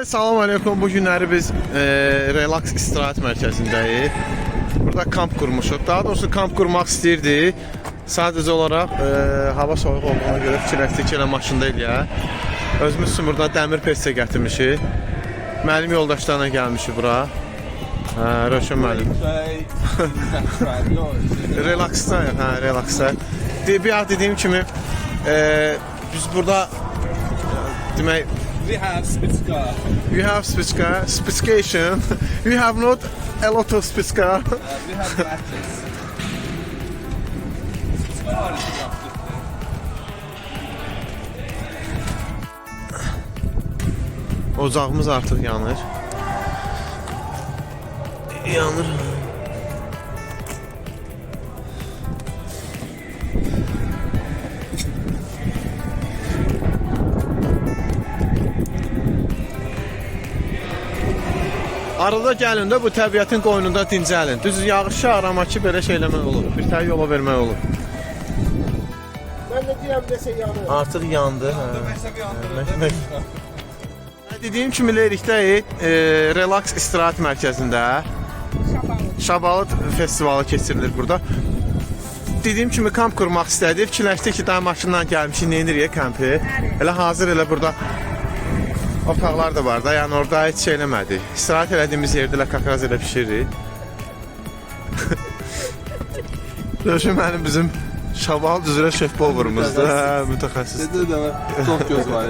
Salam aleyküm. Bu günləri biz Relax istirahət mərkəzindəyik. Burada kamp qurmuşuq. Daha doğrusu kamp qurmaq istəyirdik. Sadəcə olaraq hava soyuq olduğuna görə fikirləşdik ki, elə maşında eləyək. Özümüz üçün burada dəmir peçə gətirmişik. Müəllim yoldaşlarına gəlmişik bura. Röşən müəllim. Relaxdayıq, relaxda. Bir az dediyim kimi biz burada demək We have Spitska. you have specification. You have not a lot of specification. We have matches. Spitska var iki yaptık. Ocağımız artıq yanır. Yanır. Arada gəlin də bu təbiətin qoynunda dincəlin. Düz yağışı aramaq ki, belə şey eləmək olur. Bir tə yola vermək olur. Ben de diyem dese yanıyor. Artıq yandı. Mesela bir anda Dediyim kimi Lerikdəyik, Relax istirahət mərkəzində Şabalıd festivalı keçirilir burada. Dediyim kimi kamp qurmaq istədik. Fikirləşdik ki, daha maşından gəlmişik, neyinirik kampi. Elə hazır elə burada otaqlar da var da, yəni orada heç şey eləmədik. İstirahət elədiyimiz yerdə elə kakraz elə pişiririk. Röşən mənim bizim Şabalıd üzrə şef-poverımızdır, mütəxəssis. Dedi de çok göz var.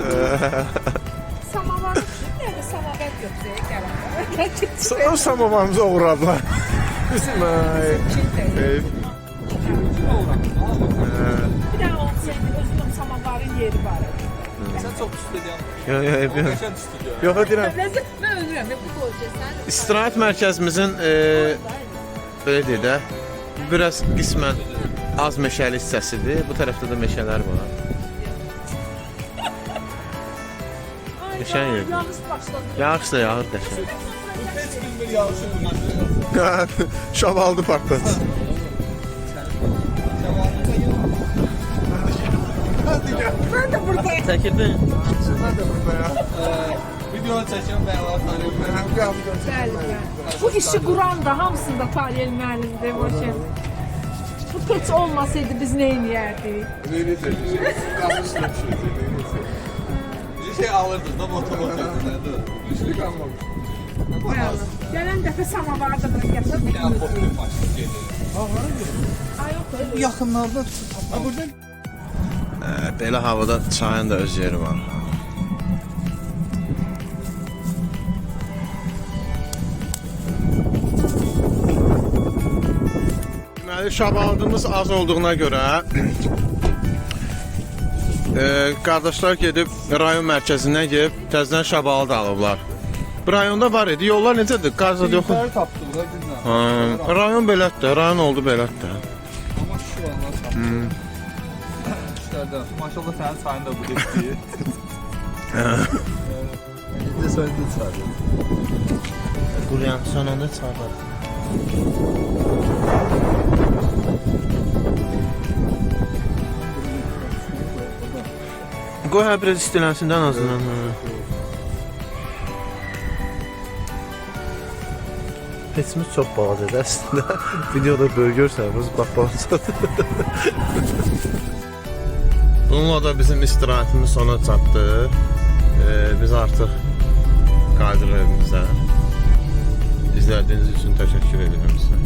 Samavar nerede samavar götürüyor O samavarımızı uğradılar. Bizim Bir daha olsaydı özünün samavarın yeri var. Sen çok istediğin. Yox, Geçen stüdyo. yox, deyirəm. Ben ölürüm. Bu koyacaksın. İstirahət mərkəzimizin belə deyək də, biraz qismən az meşəli hissəsidir. Bu tərəfdə də meşələr var. Geçen yıl. Yağış başladı. Yağış da yağır qəşəng. Bu hiç bilmir yağışı. Şabaldı partladı. Ben de buradayım. Çəkildin? Video çekiyorum ben Allah Bu işi kuran da hamısında Taliyel müəllimdir. Boşver. Bu peç olmasaydı biz neyin yerdik? Bir şey alırdın da motor oturdun. Üçlük almamış. Gələn dəfə samavarda da gətirib. Bir daha popüler başlık geliyor. Ay yox. Yakınlarda burada Belə havada çayın da öz yeri var. Deməli, şabalıdımız az olduğuna görə qardaşlar gedib rayon mərkəzindən gedib təzədən şabalıd alıblar. Bu rayonda var idi. Yollar necədir? Qaz da yoxdur. Bilgisayar tapdı bu da güzel. Rayon belədir. Rayon oldu belədir. Ama şu anlar tapdı. İşlerden. Maşallah senin sayında bu desteği. Bir de söylediğin sadece. Quruyan sonunda çağırdı. Qoy hə biraz istilənsin ən azından. Peçimiz çox balacadır əslində. Videoda böyük görsəniz, bax balacadır. Bununla da bizim istirahətimiz sona çatdı. Biz artıq qayıdırıq evimizə. İzlədiyiniz üçün təşəkkür edirəm sizə.